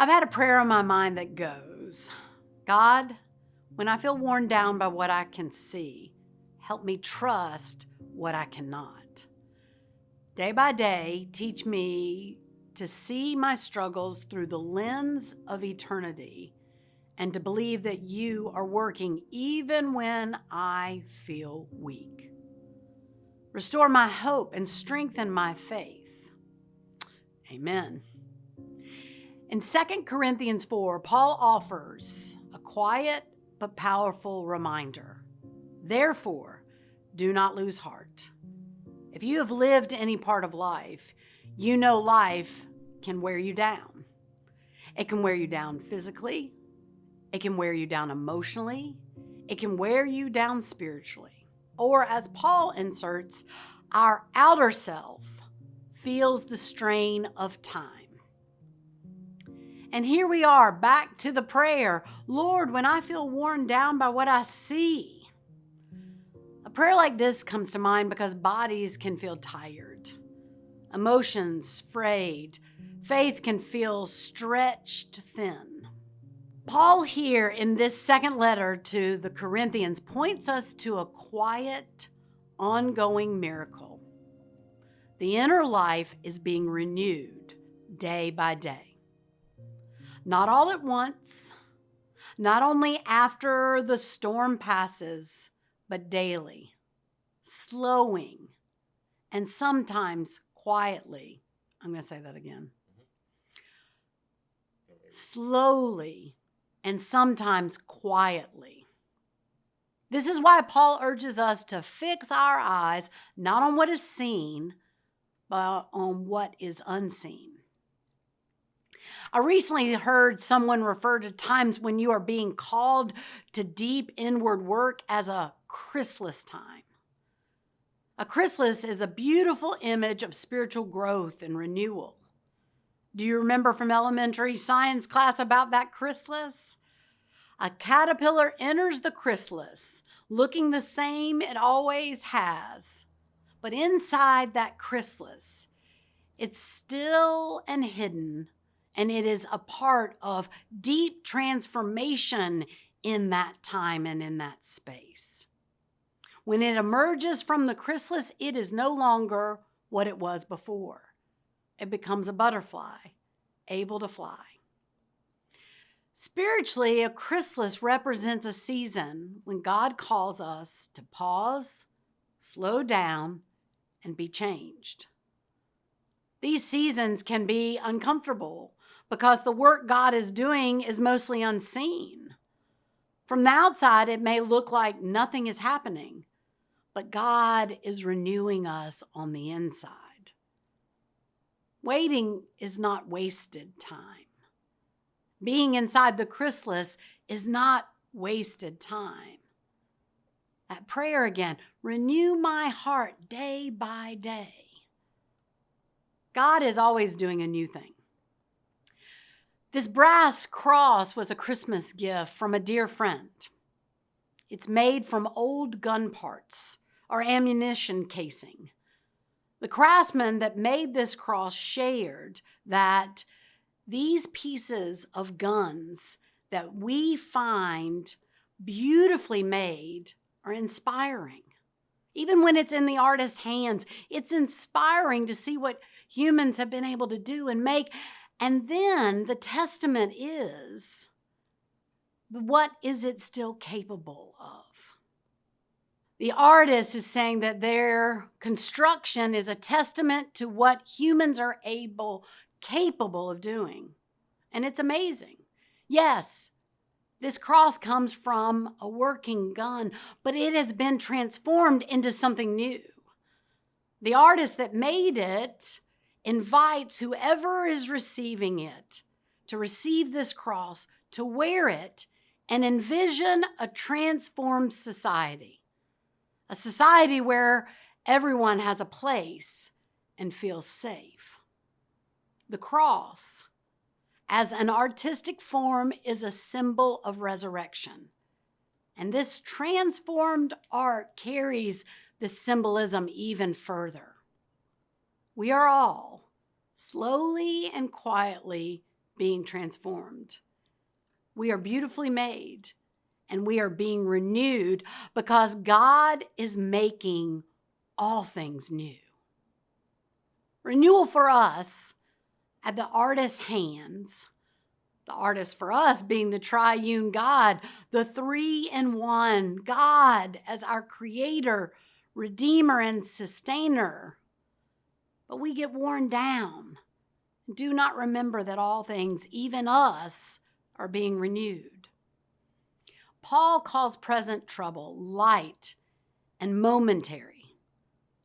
I've had a prayer in my mind that goes, God, when I feel worn down by what I can see, help me trust what I cannot. Day by day, teach me to see my struggles through the lens of eternity and to believe that you are working even when I feel weak. Restore my hope and strengthen my faith. Amen. In 2 Corinthians 4, Paul offers a quiet but powerful reminder. Therefore, do not lose heart. If you have lived any part of life, you know life can wear you down. It can wear you down physically. It can wear you down emotionally. It can wear you down spiritually. Or as Paul inserts, our outer self feels the strain of time. And here we are back to the prayer, Lord, when I feel worn down by what I see. A prayer like this comes to mind because bodies can feel tired, emotions frayed, faith can feel stretched thin. Paul here in this second letter to the Corinthians points us to a quiet, ongoing miracle. The inner life is being renewed day by day. Not all at once, not only after the storm passes, but daily, slowing, and sometimes quietly. I'm going to say that again. Slowly and sometimes quietly. This is why Paul urges us to fix our eyes not on what is seen, but on what is unseen. I recently heard someone refer to times when you are being called to deep inward work as a chrysalis time. A chrysalis is a beautiful image of spiritual growth and renewal. Do you remember from elementary science class about that chrysalis? A caterpillar enters the chrysalis looking the same it always has, but inside that chrysalis, it's still and hidden, and it is a part of deep transformation in that time and in that space. When it emerges from the chrysalis, it is no longer what it was before. It becomes a butterfly, able to fly. Spiritually, a chrysalis represents a season when God calls us to pause, slow down, and be changed. These seasons can be uncomfortable because the work God is doing is mostly unseen. From the outside, it may look like nothing is happening, but God is renewing us on the inside. Waiting is not wasted time. Being inside the chrysalis is not wasted time. That prayer again, renew my heart day by day. God is always doing a new thing. This brass cross was a Christmas gift from a dear friend. It's made from old gun parts or ammunition casing. The craftsman that made this cross shared that these pieces of guns that we find beautifully made are inspiring. Even when it's in the artist's hands, it's inspiring to see what humans have been able to do and make. And then the testament is, what is it still capable of? The artist is saying that their construction is a testament to what humans are capable of doing. And it's amazing. Yes, this cross comes from a working gun, but it has been transformed into something new. The artist that made it invites whoever is receiving it to receive this cross, to wear it, and envision a transformed society. A society where everyone has a place and feels safe. The cross, as an artistic form, is a symbol of resurrection. And this transformed art carries the symbolism even further. We are all slowly and quietly being transformed. We are beautifully made, and we are being renewed because God is making all things new. Renewal for us at the artist's hands, the artist for us being the triune God, the three-in-one God as our creator, redeemer, and sustainer. But we get worn down and do not remember that all things, even us, are being renewed. Paul calls present trouble light and momentary,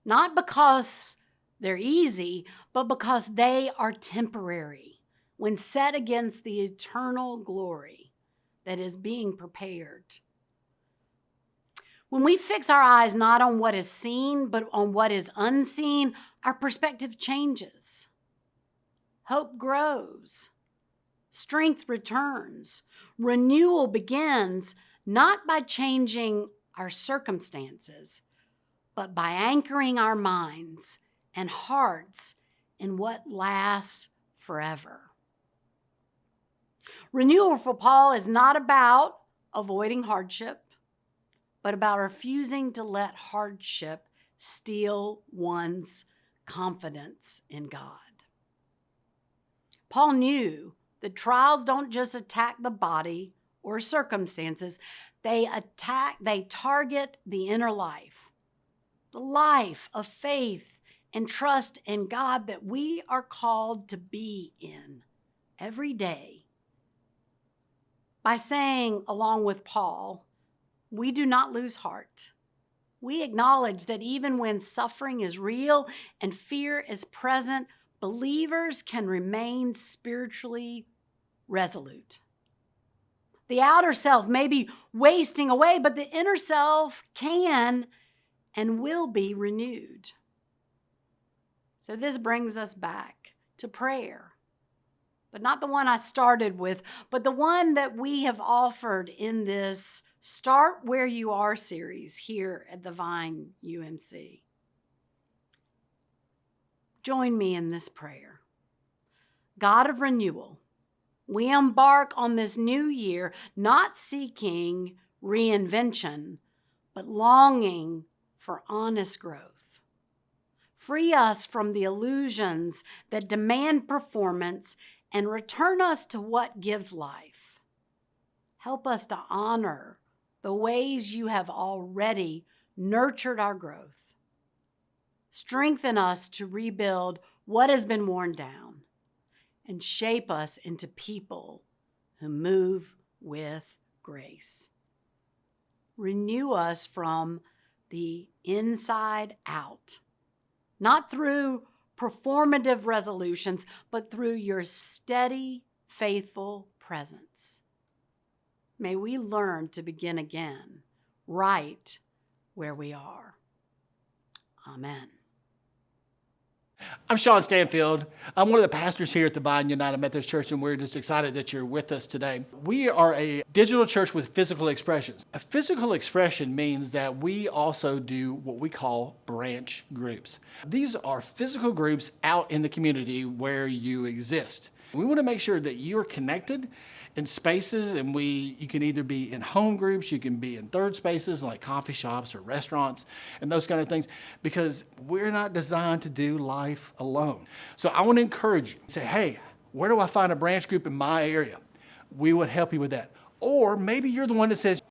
not because they're easy, but because they are temporary when set against the eternal glory that is being prepared. When we fix our eyes not on what is seen, but on what is unseen, our perspective changes. Hope grows. Strength returns. Renewal begins not by changing our circumstances, but by anchoring our minds and hearts in what lasts forever. Renewal for Paul is not about avoiding hardship, but about refusing to let hardship steal one's confidence in God. Paul knew that trials don't just attack the body or circumstances, they target the inner life, the life of faith and trust in God that we are called to be in every day. By saying, along with Paul, we do not lose heart. We acknowledge that even when suffering is real and fear is present, believers can remain spiritually resolute. The outer self may be wasting away, but the inner self can and will be renewed. So this brings us back to prayer, but not the one I started with, but the one that we have offered in this Start Where You Are series here at the Vine UMC. Join me in this prayer. God of renewal, we embark on this new year not seeking reinvention, but longing for honest growth. Free us from the illusions that demand performance and return us to what gives life. Help us to honor the ways you have already nurtured our growth. Strengthen us to rebuild what has been worn down and shape us into people who move with grace. Renew us from the inside out, not through performative resolutions, but through your steady, faithful presence. May we learn to begin again, right where we are. Amen. I'm Sean Stanfield. I'm one of the pastors here at the Vine United Methodist Church, and we're just excited that you're with us today. We are a digital church with physical expressions. A physical expression means that we also do what we call branch groups. These are physical groups out in the community where you exist. We want to make sure that you are connected in spaces, and you can either be in home groups, you can be in third spaces like coffee shops or restaurants and those kind of things, because we're not designed to do life alone. So I want to encourage you, say, hey, where do I find a branch group in my area? We would help you with that. Or maybe you're the one that says,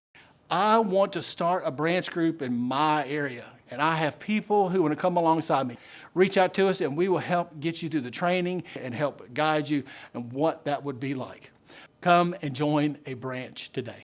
I want to start a branch group in my area, and I have people who want to come alongside me. Reach out to us and we will help get you through the training and help guide you and what that would be like. Come and join a branch today.